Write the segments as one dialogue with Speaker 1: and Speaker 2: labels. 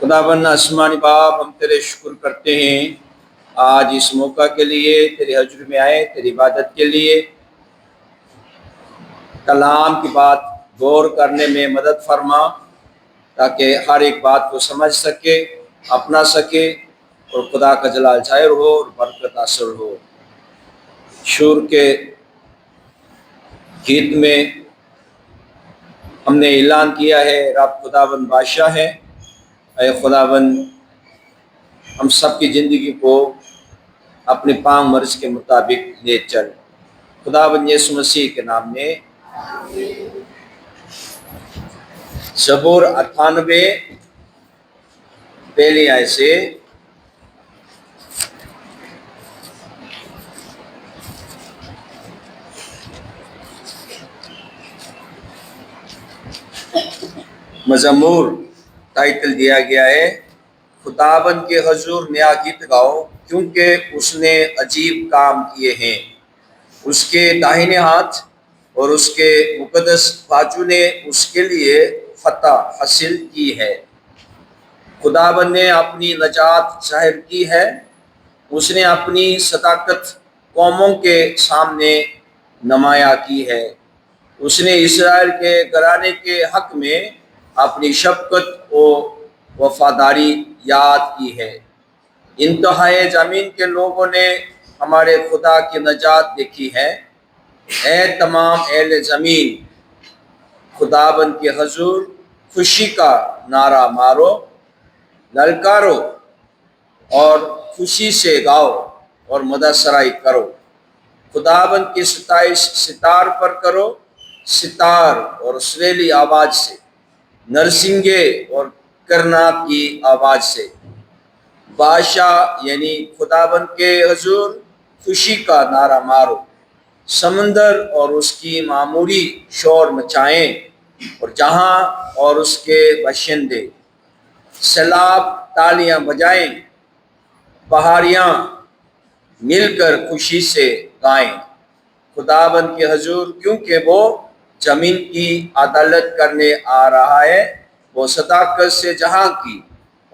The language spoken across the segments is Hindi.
Speaker 1: खुदाबंद आसमानी बाप, हम तेरे शुक्र करते हैं आज इस मौका के लिए, तेरे हजूर में आए, तेरी इबादत के लिए। कलाम की बात गौर करने में मदद फरमा ताकि हर एक बात को समझ सके, अपना सके और खुदा का जलाल जाहिर हो और बरकत हासिल हो। शूर के गीत में हमने ऐलान किया है, रब खुदाबंद बादशाह है। ऐ खुदाबंद, हम सब की ज़िंदगी को अपने पांव मर्ज के मुताबिक ले चल। खुदाबंद यीशु मसीह के नाम में। ज़बूर 98 पहली आयत से मज़मूर टाइटल दिया गया है, खुदाबंद के हजूर नया गीत गाओ, क्योंकि उसने अजीब काम किए हैं। उसके दाहिने हाथ और उसके मुकद्दस बाजू ने उसके लिए फतह हासिल की है। खुदाबंद ने अपनी नजात जाहिर की है। उसने अपनी सदाकत कौमों के सामने नमाया की है। उसने इस्राएल के घराने के हक में अपनी शफकत और वफादारी याद की है। इंतहाए ज़मीन के लोगों ने हमारे खुदा की नजात देखी है। ए तमाम अहले ज़मीन, खुदाबंद के हजूर खुशी का नारा मारो, ललकारो और खुशी से गाओ और मदसराई करो। खुदाबंद की सताइश सितार पर करो, सितार और सुरीली आवाज़ से, नरसिंगे और करनाक की आवाज़ से। बादशाह यानी खुदाबंद के हजूर खुशी का नारा मारो, समंदर और उसकी मामूरी शोर मचाएं और जहां और उसके बाशिंदे सैलाब तालियां बजाएं। पहाड़ियां मिलकर खुशी से गाएं खुदाबंद के हजूर, क्योंकि वो जमीन की अदालत करने आ रहा है। वो सदाकत से जहां की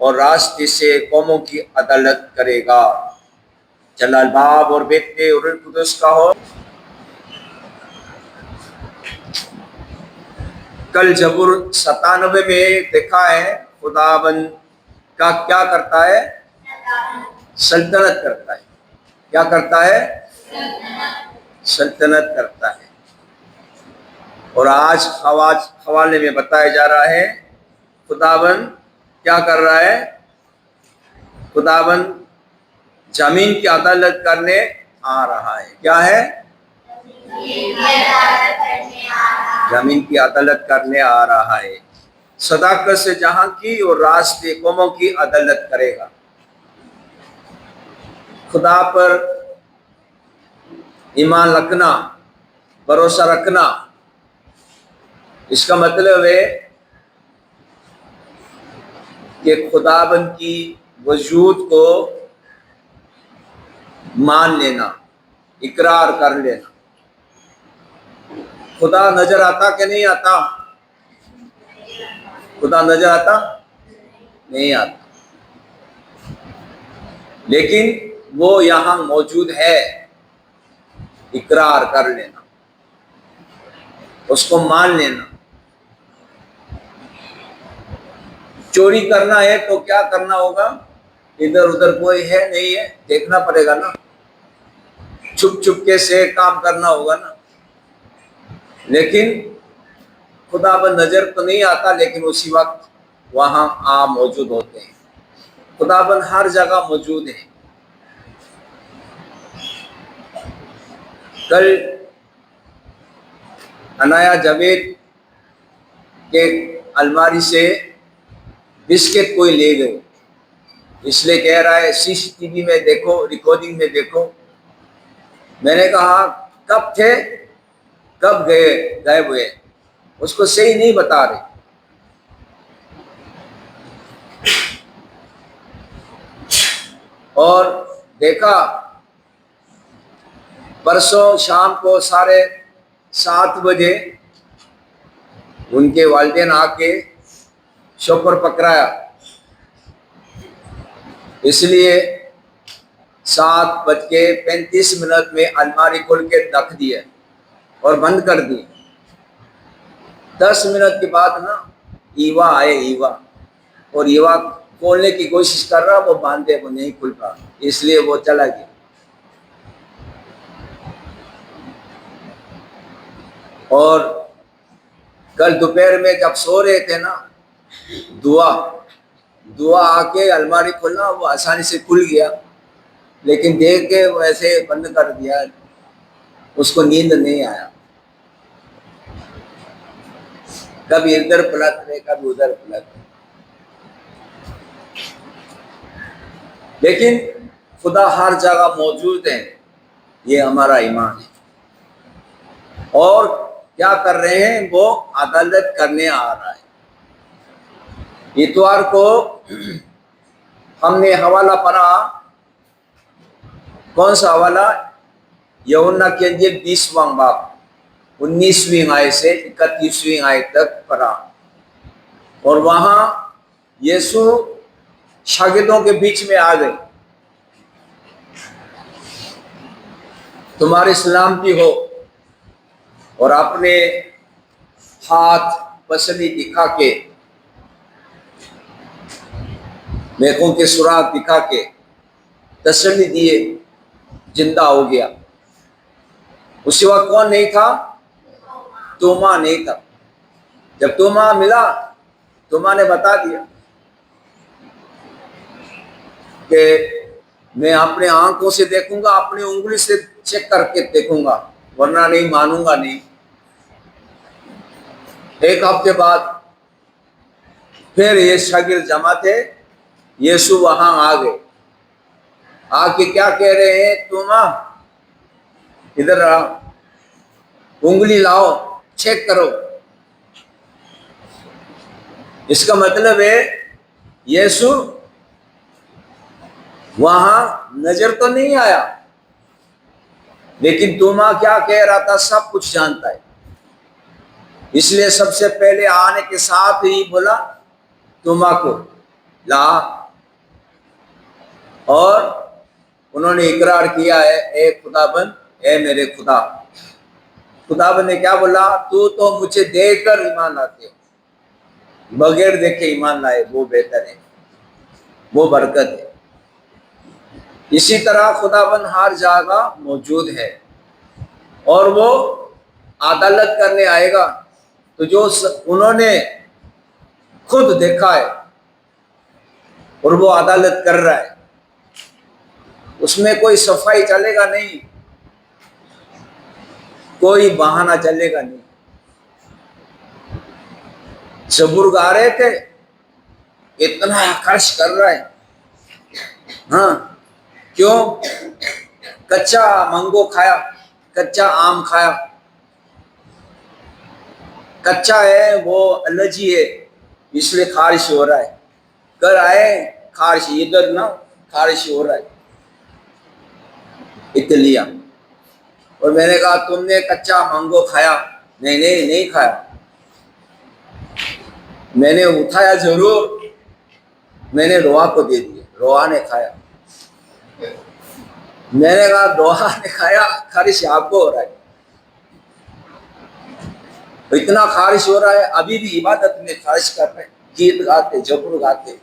Speaker 1: और रास्ते से कौमों की अदालत करेगा। जलाल बाप और बेटे और रूह कुदस का हो। कल ज़बूर 97 में देखा है, खुदाबंद का क्या करता है? सल्तनत करता है। क्या करता है? सल्तनत करता है। और आज हवाले में बताया जा रहा है, खुदाबंद क्या कर रहा है? खुदाबंद जमीन की अदालत करने आ रहा है। क्या है? जमीन की अदालत करने आ रहा है। सदाकत से जहां की और रास्ते कौमों की अदालत करेगा। खुदा पर ईमान रखना, भरोसा रखना, इसका मतलब है कि खुदाबंद की वजूद को मान लेना, इकरार कर लेना। खुदा नजर आता कि नहीं आता? खुदा नजर आता? नहीं आता, लेकिन वो यहाँ मौजूद है। इकरार कर लेना, उसको मान लेना। चोरी करना है तो क्या करना होगा? इधर उधर कोई है नहीं है, देखना पड़ेगा ना। छुप छुप के से काम करना होगा ना। लेकिन खुदाबंद नजर तो नहीं आता, लेकिन उसी वक्त वहां आप मौजूद होते हैं। खुदाबंद हर जगह मौजूद है। कल अनाया जावेद के अलमारी से बिस्किट कोई ले गए, इसलिए कह रहा है सीसीटीवी में देखो, रिकॉर्डिंग में देखो। मैंने कहा कब थे, कब गए, गायब हुए? उसको सही नहीं बता रहे। और देखा परसों शाम को 7:30 बजे उनके वालिदैन आके शोफर पकड़ाया, इसलिए 7:35 में अलमारी खोल के रख दिया और बंद कर दी। 10 मिनट के बाद ना ईवा आए, ईवा, और ईवा खोलने की कोशिश कर रहा, वो बांधे, वो नहीं खुल पा, इसलिए वो चला गया। और कल दोपहर में जब सो रहे थे ना, दुआ आके अलमारी खोलना, वो आसानी से खुल गया, लेकिन देख के वैसे बंद कर दिया, उसको नींद नहीं आया। कभी इधर पलट रहे, कभी उधर पलट रहे, लेकिन खुदा हर जगह मौजूद है, ये हमारा ईमान है। और क्या कर रहे हैं, वो अदालत करने आ रहा है। इतवार को हमने हवाला पढ़ा, कौन सा हवाला? यूहन्ना के इंजील 20वां बाब 19वीं आयत से 31वीं आयत तक पढ़ा। और वहां यीशु शागिर्दों के बीच में आ गए, तुम्हारी सलामती हो, और अपने हाथ पसली दिखा के, मेखों के सुराग दिखा के तसल्ली दिए, जिंदा हो गया। उसी वक्त कौन नहीं था? तोमा नहीं था। जब तोमा मिला, तोमा ने बता दिया कि मैं अपने आंखों से देखूंगा, अपनी उंगली से चेक करके देखूंगा, वरना नहीं मानूंगा नहीं। एक हफ्ते बाद फिर ये शागिर्द जमा थे, यीशु वहां आ गए। आके क्या कह रहे हैं? तोमा इधर आओ, उंगली लाओ, चेक करो। इसका मतलब है यीशु वहां नजर तो नहीं आया, लेकिन तोमा क्या कह रहा था सब कुछ जानता है, इसलिए सबसे पहले आने के साथ ही बोला तोमा को ला, और उन्होंने इकरार किया है, ए खुदाबंद, ए मेरे खुदा। खुदाबंद ने क्या बोला? तू तो मुझे देखकर ईमान लाते हो, बगैर देखे ईमान लाए वो बेहतर है, वो बरकत है। इसी तरह खुदाबंद हर जगह मौजूद है, और वो अदालत करने आएगा। तो जो उन्होंने खुद देखा है और वो अदालत कर रहा है, उसमें कोई सफाई चलेगा नहीं, कोई बहाना चलेगा नहीं। जबूर गा रहे थे, इतना खर्च कर रहा है, हाँ क्यों? कच्चा मंगो खाया, कच्चा आम खाया, कच्चा है, वो एलर्जी है, इसलिए खारिश हो रहा है। घर आए, खारिश, इधर ना खारिश हो रहा है, इतलिया। और मैंने कहा तुमने कच्चा मंगो खाया? नहीं नहीं नहीं खाया। मैंने उठाया जरूर, मैंने रोहा को दे दिया, रोहा ने खाया। मैंने कहा रोहा ने खाया, खारिश आपको हो रहा है। तो इतना खारिश हो रहा है, अभी भी इबादत में खारिश कर रहे हैं, गीत गाते, जबूर गाते।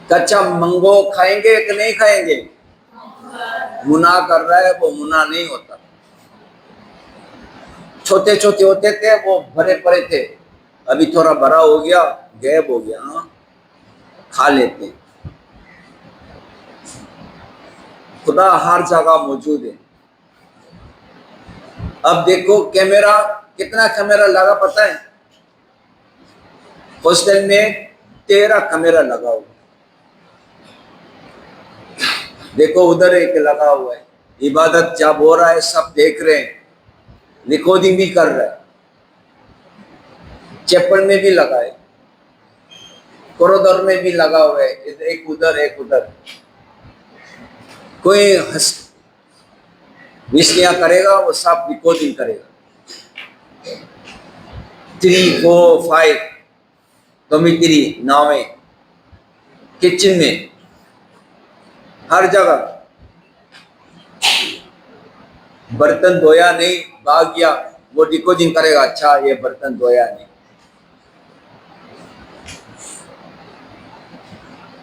Speaker 1: कच्चा मंगो खाएंगे कि नहीं खाएंगे? मुना कर रहा है, वो मुना नहीं होता। छोटे छोटे होते थे, वो भरे पड़े थे, अभी थोड़ा बड़ा हो गया, गैप हो गया, हाँ खा लेते हैं। खुदा हर जगह मौजूद है। अब देखो कैमरा, कितना कैमरा लगा पता है? हॉस्टल में 13 कैमरा लगा हुआ। देखो उधर एक लगा हुआ है, इबादत जब हो रहा है सब देख रहे हैं, रिकॉर्डिंग भी कर रहा है। चैपल में भी लगा है, कॉरिडोर में भी लगा हुआ है, एक उधर एक उधर। कोई विषया करेगा, वो सब रिकॉर्डिंग करेगा। 3, 4, 5 dormitory, नाव में, किचन में, हर जगह। बर्तन धोया नहीं, भाग गया, वो डिकोडिंग करेगा, अच्छा ये बर्तन धोया नहीं।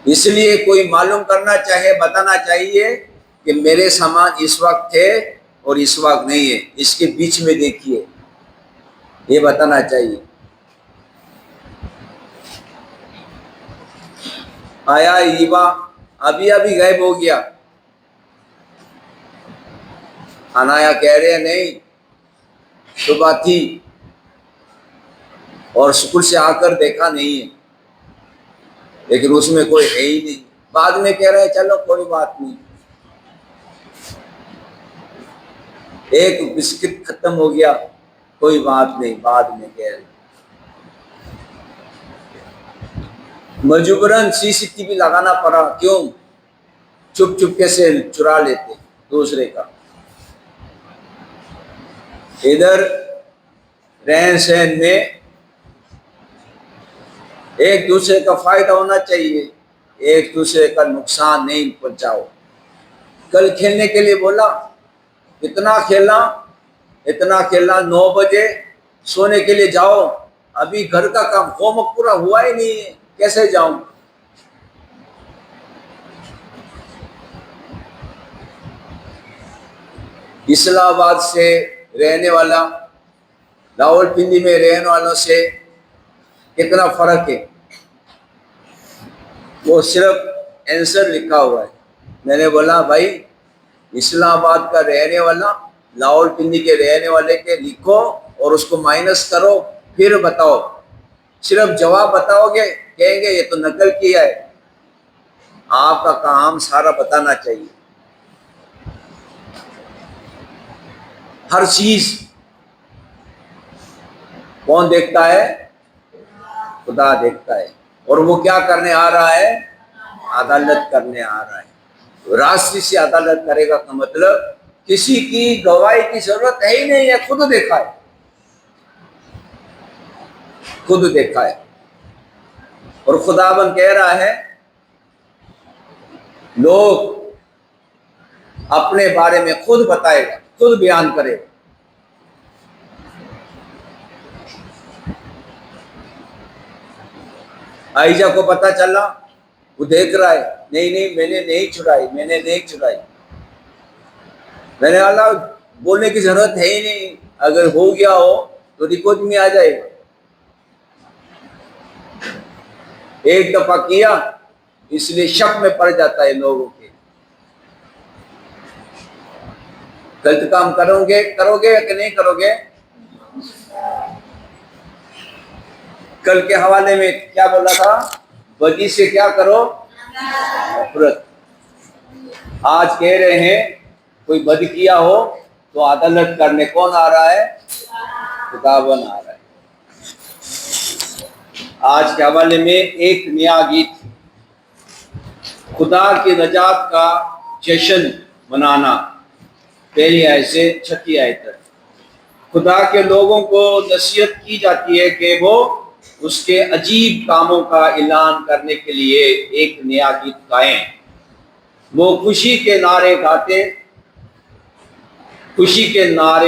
Speaker 1: इसलिए कोई मालूम करना चाहे, बताना चाहिए कि मेरे सामान इस वक्त थे और इस वक्त नहीं है, इसके बीच में देखिए, ये बताना चाहिए। आया ईवा, अभी अभी गायब हो गया। अनाया कह रहे नहीं, सुबह थी और स्कूल से आकर देखा नहीं है, लेकिन उसमें कोई है ही नहीं। बाद में कह रहे चलो कोई बात नहीं, एक बिस्किट खत्म हो गया, कोई बात नहीं, बाद में कह रहे। मजबूरन सीसीटीवी लगाना पड़ा, क्यों? चुप चुपके से चुरा लेते दूसरे का। इधर रहन सहन में एक दूसरे का फायदा होना चाहिए, एक दूसरे का नुकसान नहीं पहुंचाओ। कल खेलने के लिए बोला, इतना खेलना, 9 बजे सोने के लिए जाओ, अभी घर का काम होमवर्क पूरा हुआ ही नहीं है, कैसे जाऊं? इस्लामाबाद से रहने वाला रावलपिंडी में रहने वालों से कितना फर्क है, वो सिर्फ आंसर लिखा हुआ है। मैंने बोला भाई, इस्लामाबाद का रहने वाला रावलपिंडी के रहने वाले के लिखो और उसको माइनस करो, फिर बताओ। सिर्फ जवाब बताओगे, कहेंगे ये तो नकल किया है। आपका काम सारा बताना चाहिए। हर चीज कौन देखता है? खुदा देखता है। और वो क्या करने आ रहा है? अदालत करने आ रहा है। राष्ट्रीय से अदालत करेगा का मतलब किसी की गवाही की जरूरत है ही नहीं है, खुद देखा है, खुद देखा है। और खुदाबंद कह रहा है लोग अपने बारे में खुद बताएगा, खुद बयान करेगा। आयशा को पता चला, वो देख रहा है, नहीं नहीं मैंने नहीं चुराई, मैंने नहीं चुराई। मैंने अल्लाह बोलने की जरूरत है ही नहीं, अगर हो गया हो तो रिकॉर्ड में आ जाएगा। एक दफा किया इसलिए शक में पड़ जाता है लोगों के। गलत काम करोगे या कि नहीं करोगे? कल के हवाले में क्या बोला था? बदी से क्या करो? नफरत। आज कह रहे हैं कोई बद किया हो तो अदालत करने कौन आ रहा है? खुदावन आ रहा है। आज के हवाले में एक नया गीत, खुदा की नजात का जश्न मनाना, पहली आयत से 6 आयत तक। खुदा के लोगों को नसीहत की जाती है कि वो उसके अजीब कामों का ऐलान करने के लिए एक नया गीत गाएं। वो खुशी के नारे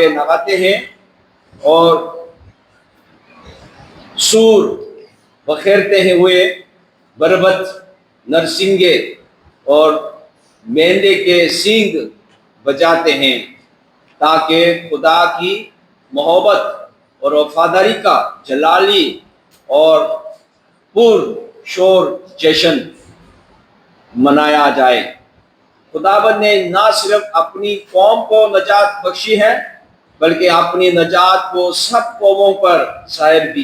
Speaker 1: लगाते हैं और सूर बखेरते हैं हुए बरबत, नरसिंगे और मेंढे के सींग बजाते हैं, ताकि खुदा की मोहब्बत और वफादारी का जलाली और पुरशोर जश्न मनाया जाए। खुदाबंद ने ना सिर्फ अपनी कौम को नजात बख्शी है, बल्कि अपनी नजात को सब कौमों पर साहिर भी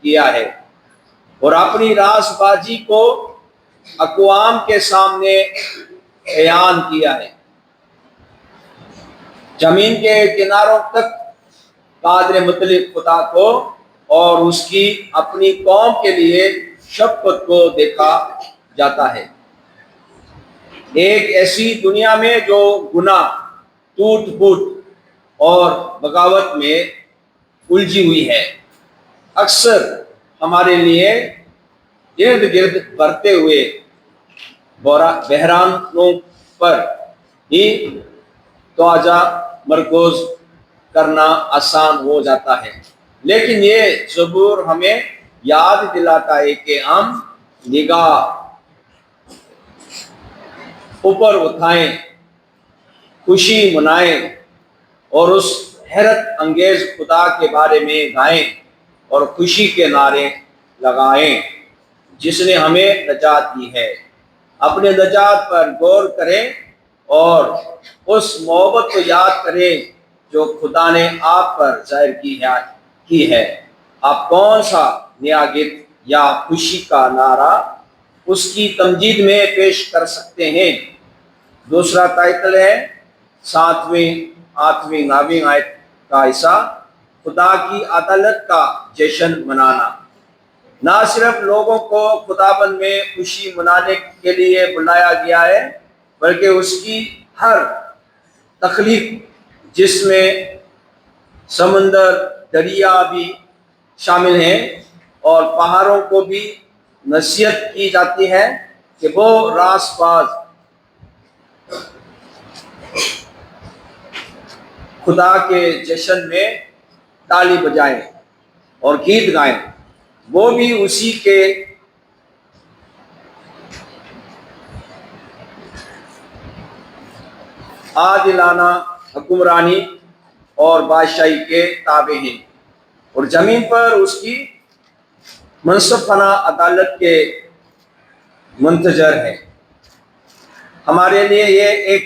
Speaker 1: किया है और अपनी रासबाजी को अक़वाम के सामने बयान किया है। जमीन के किनारों तक कादर मुतलिक खुदा को और उसकी अपनी कौम के लिए शफ़क़त को देखा जाता है। एक ऐसी दुनिया में जो गुनाह, टूट फूट और बगावत में उलझी हुई है, अक्सर हमारे लिए इर्द गिर्द बढ़ते हुए बहरानों पर ही तवज्जो मरकूज करना आसान हो जाता है, लेकिन ये ज़बूर हमें याद दिलाता है कि हम निगाह ऊपर उठाएं, खुशी मनाएं और उस हैरत अंगेज खुदा के बारे में गाएं और खुशी के नारे लगाएं जिसने हमें नजात दी है। अपने नजात पर गौर करें और उस मोहब्बत को याद करें जो खुदा ने आप पर जाहिर की है। आप कौन सा नया गीत या खुशी का नारा उसकी तमजीद में पेश कर सकते हैं। दूसरा टाइटल है 8वीं 9वीं आयत का हिस्सा, खुदा की अदालत का जश्न मनाना। ना सिर्फ लोगों को खुदाबंद में खुशी मनाने के लिए बुलाया गया है, बल्कि उसकी हर तख्लीक जिसमें समंदर, दरिया भी शामिल हैं और पहाड़ों को भी नसीहत की जाती है कि वो रासबाज खुदा के जश्न में ताली बजाएं और गीत गाएं। वो भी उसी के आदिलाना हुक्मरानी और बादशाही के ताबे हैं और जमीन पर उसकी मनसफाना अदालत के मुंतजर है। हमारे लिए ये एक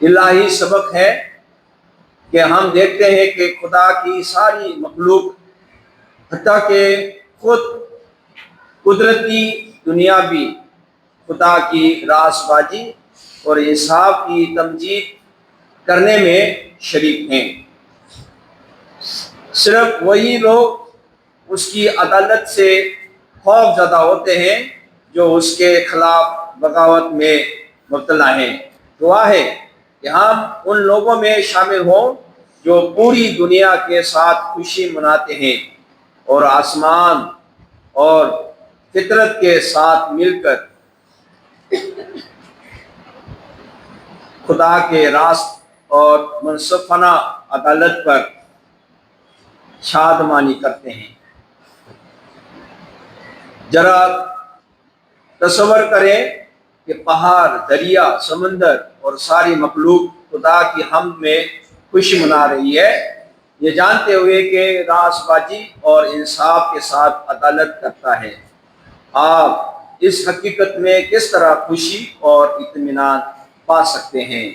Speaker 1: इलाही सबक है कि हम देखते हैं कि खुदा की सारी मखलूक, हत्ता के खुद कुदरती दुनिया भी खुदा की रासबाजी और इंसाफ की तमजीद करने में शरीक हैं। सिर्फ वही लोग उसकी अदालत से खौफजदा होते हैं जो उसके खिलाफ बगावत में मुब्तला हैं। दुआ है कि हम उन लोगों में शामिल हों जो पूरी दुनिया के साथ खुशी मनाते हैं और आसमान और फितरत के साथ मिलकर खुदा के रास्त और मनसफाना अदालत पर शादमानी करते हैं। जरा तसव्वुर करें कि पहाड़, दरिया, समंदर और सारी मखलूक खुदा की हमद में खुशी मना रही है, ये जानते हुए कि रासबाजी और इंसाफ के साथ अदालत करता है। आप इस हकीकत में किस तरह खुशी और इत्मीनान पा सकते हैं।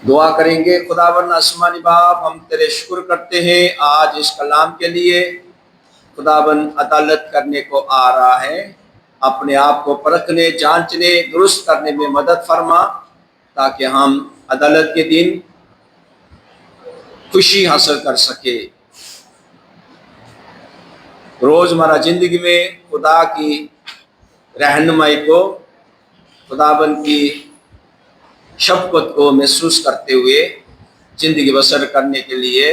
Speaker 1: दुआ करेंगे। खुदावंद आसमानी बाप, हम तेरे शुक्र करते हैं आज इस कलाम के लिए। खुदावंद अदालत करने को आ रहा है, अपने आप को परखने, जांचने, दुरुस्त करने में मदद फरमा ताकि हम अदालत के दिन खुशी हासिल कर सके। रोज़मर्रा ज़िंदगी में खुदा की रहनुमाई को, खुदाबंद की शफ़क़त को महसूस करते हुए ज़िंदगी बसर करने के लिए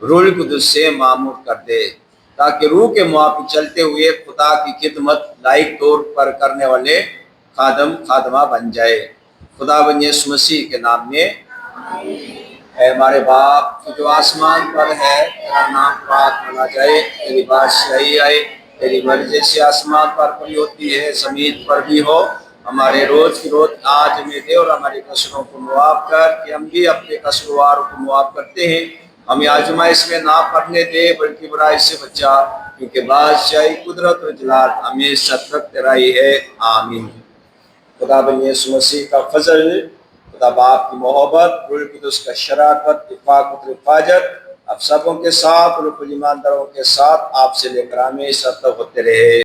Speaker 1: रूह कुदस से मामूर कर दे, ताकि रूह के मुआफ़िक चलते हुए खुदा की खिदमत लायक तौर पर करने वाले खादमा बन जाए। खुदाबंद यीशु मसीह के नाम में। है हमारे बाप जो आसमान पर है, तेरा नाम पाक माना जाए, तेरी बादशाही आए, तेरी मर्जी से आसमान पर पूरी होती है, ज़मीन पर भी हो। हमारे रोज़ की रोज़ आज हमें दे और हमारे कसूरों को मुआफ़ कर कि हम भी अपने कसूरवारों को मुआफ़ करते हैं। हमें आज़माइश में ना पड़ने दे, बल्कि बुराई से बचा, क्योंकि बादशाही, कुदरत और जलाल हमेशा तक तेरा ही है। आमीन। खुदाबंद यीशु मसीह का फजल, खुदा बाप की मोहब्बत, रूह कुदस का शराकत, इत्फाक और हिफाजत आप सबों के साथ और कुल ईमानदारों के साथ आपसे लेकर हमेशा तक होते रहे।